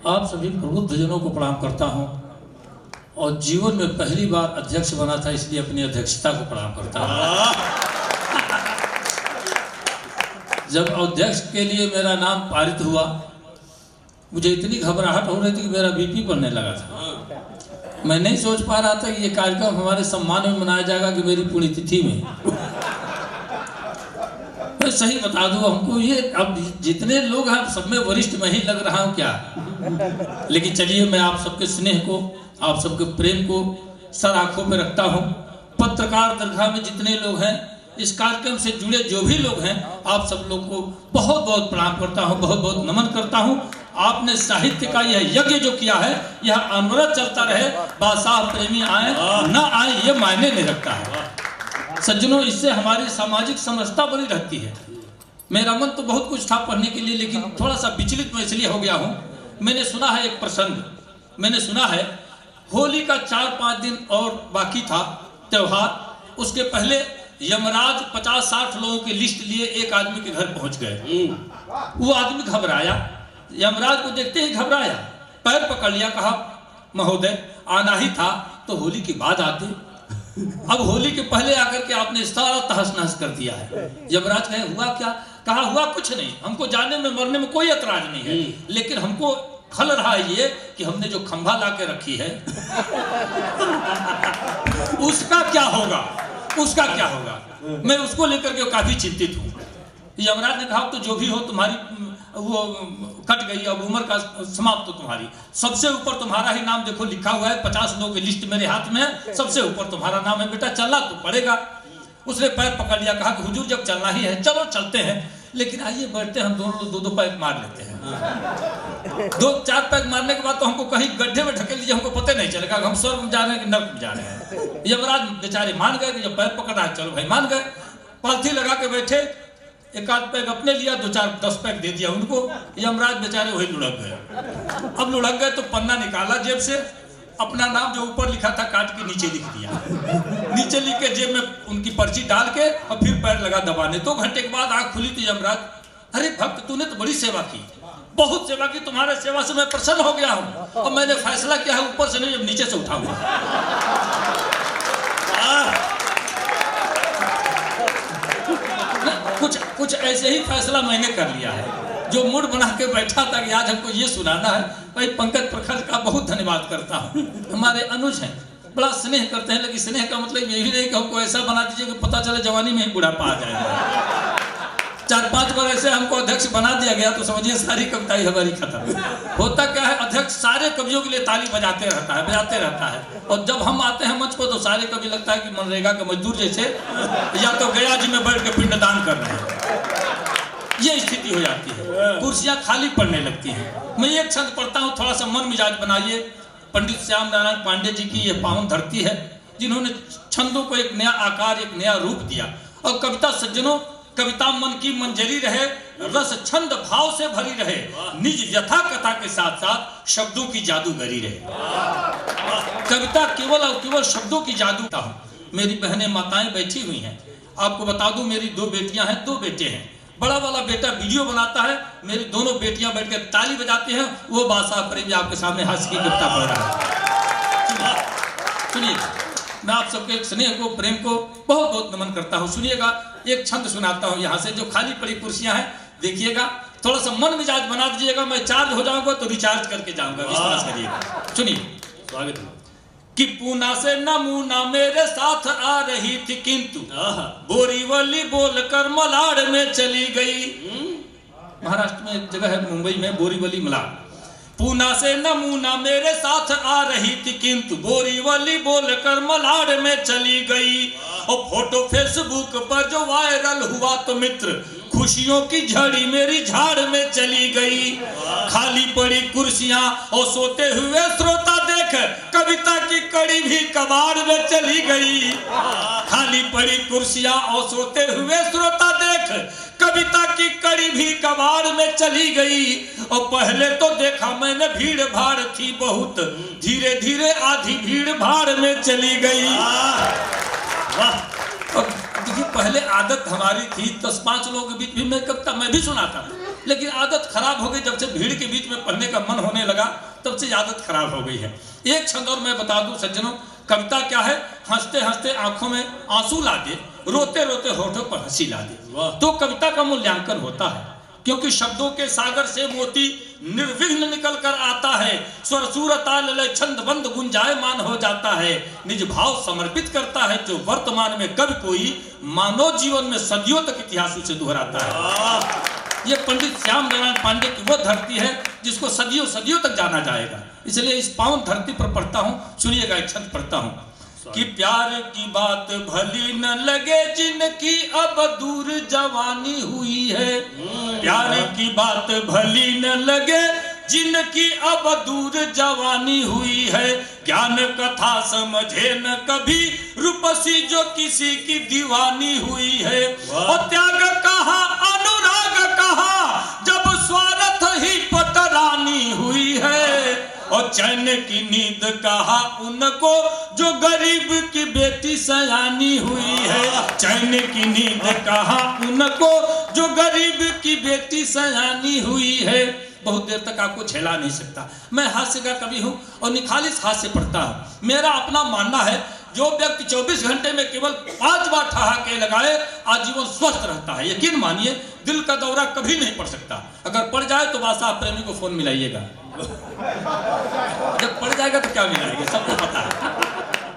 आप सभी प्रबुद्ध जनों को प्रणाम करता हूं और जीवन में पहली बार अध्यक्ष बना था, इसलिए अपनी अध्यक्षता को प्रणाम करता हूं। जब अध्यक्ष के लिए मेरा नाम पारित हुआ, मुझे इतनी घबराहट हो रही थी कि मेरा बीपी बढ़ने लगा था। मैं नहीं सोच पा रहा था कि ये कार्यक्रम हमारे सम्मान में मनाया जाएगा कि मेरी पुण्यतिथि में। मैं सही बता दूं, हमको ये अब जितने लोग हैं सब में वरिष्ठ मैं ही लग रहा हूं क्या। लेकिन चलिए, मैं आप सबके स्नेह को, आप सबके प्रेम को सर आंखों में रखता हूं। पत्रकार दरगाह में जितने लोग हैं, इस कार्यक्रम से जुड़े जो भी लोग हैं, आप सब लोग को बहुत बहुत प्रणाम करता हूं, बहुत बहुत नमन करता हूं। आपने साहित्य का यह यज्ञ जो किया है, यह अनवरत चलता रहे। बादशाह प्रेमी आए ना आए ये मायने नहीं रखता है। सज्जनों, इससे हमारी सामाजिक समरसता बनी रहती है। मेरा मन तो बहुत कुछ था पढ़ने के लिए, लेकिन थोड़ा सा विचलित मैं इसलिए हो गया हूँ। मैंने सुना है एक प्रसंग, मैंने सुना है होली का 4-5 दिन और बाकी था त्योहार। उसके पहले यमराज 50-60 लोगों की लिस्ट लिए एक आदमी के घर पहुंच गए। वो आदमी घबराया, यमराज को देखते ही घबराया, पैर पकड़ लिया, कहा महोदय आना ही था तो होली के बाद आते, अब होली के पहले आकर के आपने सारा तहस नहस कर दिया है। यमराज कहे हुआ क्या? कहा हुआ कुछ नहीं, हमको जाने में मरने में कोई एतराज नहीं है, लेकिन हमको खल रहा है ये कि हमने जो खंभा ला के रखी है उसका क्या होगा, उसका क्या होगा। मैं उसको लेकर के काफी चिंतित हूँ। यमराज ने कहा तो जो भी हो, तुम्हारी वो कट गई, अब उम्र का समाप्त तो तुम्हारी, सबसे ऊपर तुम्हारा ही नाम देखो लिखा हुआ है, 50 लोगों की लिस्ट मेरे हाथ में है, सबसे ऊपर तुम्हारा नाम है, बेटा चलना तो पड़ेगा। उसने पैर पकड़ लिया, कहा कि हुजूर जब चलना ही है चलो चलते हैं, लेकिन आइए बैठते हम दोनों 2-2 पैक मार लेते हैं। 2-4 पैक मारने के बाद तो हमको कहीं गड्ढे में ढकेल लीजिए, हमको पता नहीं चलेगा हम स्वर्ग में जा रहे हैं कि नर्क में जा रहे हैं। यमराज बेचारे मान गए कि जब पैर पकड़ा है चलो भाई मान गए। पालथी लगा के बैठे, 1-आध पैक अपने लिया, 2-4-10 पैक दे दिया उनको। यमराज बेचारे वही लुढ़क गए। अब लुढ़क गए तो पन्ना निकाला जेब से, अपना नाम जो ऊपर लिखा था काट के नीचे लिख दिया, नीचे लिख के जेब में उनकी पर्ची डाल के और फिर पैर लगा दबाने। 2 घंटे के बाद आंख खुली तो यमराज, अरे भक्त तूने तो बड़ी सेवा की, बहुत सेवा की, तुम्हारे सेवा से मैं प्रसन्न हो गया हूँ और मैंने फैसला किया है ऊपर से नहीं अब नीचे से उठाऊंगा। कुछ ऐसे ही फैसला मैंने कर लिया है। जो मूड बना के बैठा था कि आज हमको ये सुनाना है, भाई पंकज प्रखर का बहुत धन्यवाद करता हूँ। हमारे अनुज हैं, बड़ा स्नेह करते हैं, लेकिन स्नेह का मतलब ये भी नहीं कि हमको ऐसा बना दीजिए कि पता चले जवानी में ही बुढ़ापा आ जाएगा। 4-5 बार ऐसे हमको अध्यक्ष बना दिया गया तो समझिए सारी कविताएं हमारी खत्म। होता क्या है, अध्यक्ष सारे कवियों के लिए ताली बजाते रहता है, और जब हम आते हैं मंच पर तो सारे कवि लगता है कि मनरेगा के मजदूर जैसे या तो गया जी में बैठ के पिंडदान कर रहे हैं। ये स्थिति हो जाती है, कुर्सियां खाली पड़ने लगती हैं। मैं एक छंद पढ़ता हूँ, थोड़ा सा मन मिजाज बनाइए। पंडित श्याम नारायण पांडे जी की यह पावन धरती है, जिन्होंने छंदों को एक नया आकार, एक नया रूप दिया। और कविता सज्जनों, कविता मन की मंजरी रहे, रस छंद भाव से भरी रहे, निज यथा कथा के साथ साथ शब्दों की जादूगरी रहे। कविता केवल और केवल शब्दों की जादू का। मेरी बहनें माताएं बैठी हुई हैं, आपको बता दूं मेरी 2 बेटियां हैं, 2 बेटे हैं। बड़ा वाला बेटा वीडियो बनाता है, मेरी दोनों बेटियां बैठ कर ताली बजाती हैं, वो बादशाह प्रेमी आपके सामने हास्य की कविता पढ़ रहा है। सुनिए, मैं आप सबके स्नेह को, प्रेम को बहुत बहुत नमन करता हूँ। सुनिएगा, एक छंद सुनाता हूँ यहाँ से, जो खाली पड़ी कुर्सियां हैं देखिएगा, थोड़ा सा मन मिजाज बना दीजिएगा। मैं चार्ज हो जाऊंगा तो रिचार्ज करके जाऊंगा, विश्वास करिएगा। सुनिए, स्वागत है। कि पूना से नमूना मेरे साथ आ रही थी, किंतु बोरीवली बोलकर मलाड में चली गई। महाराष्ट्र में एक जगह है, मुंबई में, बोरीवली मलाड। पूना से नमूना मेरे साथ आ रही थी, किंतु बोरीवली बोलकर मलाड में चली गई। और फोटो फेसबुक पर जो वायरल हुआ तो मित्र, खुशियों की झड़ी मेरी झाड़ में चली गई। खाली पड़ी कुर्सियां और सोते हुए श्रोता देख, कविता की कड़ी भी कबाड़ में चली गई। खाली पड़ी कुर्सियां और सोते हुए श्रोता देख, कविता की कड़ी भी कबाड़ में चली गई। और पहले तो देखा मैंने भीड़ भाड़ थी बहुत, धीरे धीरे आधी भीड़ भाड़ में चली गई। देखिए, पहले आदत हमारी थी 10-5 लोगों के बीच भी मैं कविता मैं भी सुनाता था। लेकिन आदत खराब हो गई। जब से भीड़ के बीच में पढ़ने का मन होने लगा तब से आदत खराब हो गई है। एक छंद और मैं बता दूं सज्जनों, कविता क्या है? हंसते हंसते आंखों में आंसू ला दे, रोते रोते होठों पर हंसी ला दे। तो कविता का मूल्यांकन होता है, क्योंकि शब्दों के सागर से मोती निर्विघ्न निकल कर आता है। स्वर सूर ताल लय छंद बंद गुंजायमान हो जाता है। निज भाव समर्पित करता है जो वर्तमान में कभी कोई मानव जीवन में सदियों तक इतिहास उसे दोहराता है। ये पंडित श्याम नारायण पांडे की वो धरती है जिसको सदियों सदियों तक जाना जाएगा। इसलिए इस पावन धरती पर पढ़ता हूँ। सुनिएगा, एक छंद पढ़ता हूँ कि प्यार की बात भली न लगे जिनकी अब दूर जवानी हुई है। प्यार की बात भली न लगे जिनकी अब दूर जवानी हुई है। ज्ञान कथा समझे न कभी रूपसी जो किसी की दीवानी हुई है। और त्याग कहा अनुराग कहा जब स्वार्थ ही पटरानी हुई है। और चैन की नींद कहा उनको जो गरीब की बेटी सयानी हुई है। चैन की नींद कहा उनको जो गरीब की बेटी सयानी हुई है। बहुत देर तक आपको झेला नहीं सकता। मैं हास्य का कवि हूँ और निखालिस हास्य पढ़ता हूँ। मेरा अपना मानना है जो व्यक्ति 24 घंटे में केवल 5 बार ठहाके लगाए आजीवन स्वस्थ रहता है। यकीन मानिए, दिल का दौरा कभी नहीं पड़ सकता। अगर पड़ जाए तो बादशाह प्रेमी को फोन मिलाइएगा। जब पड़ जाएगा तो क्या मिलाएगा, सबको पता है।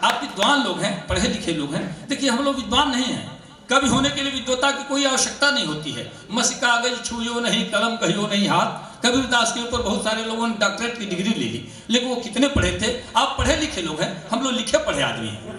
आप विद्वान लोग हैं, पढ़े लिखे लोग हैं। देखिए, हम लोग विद्वान नहीं हैं। कवि होने के लिए विद्वता की कोई आवश्यकता नहीं होती है। मसी कागज छुइयो नहीं, कलम कहियो नहीं हाथ। कबीरदास के ऊपर बहुत सारे लोगों ने डॉक्टरेट की डिग्री ले ली, लेकिन वो कितने पढ़े थे? आप पढ़े लिखे लोग हैं, हम लोग लिखे पढ़े आदमी हैं।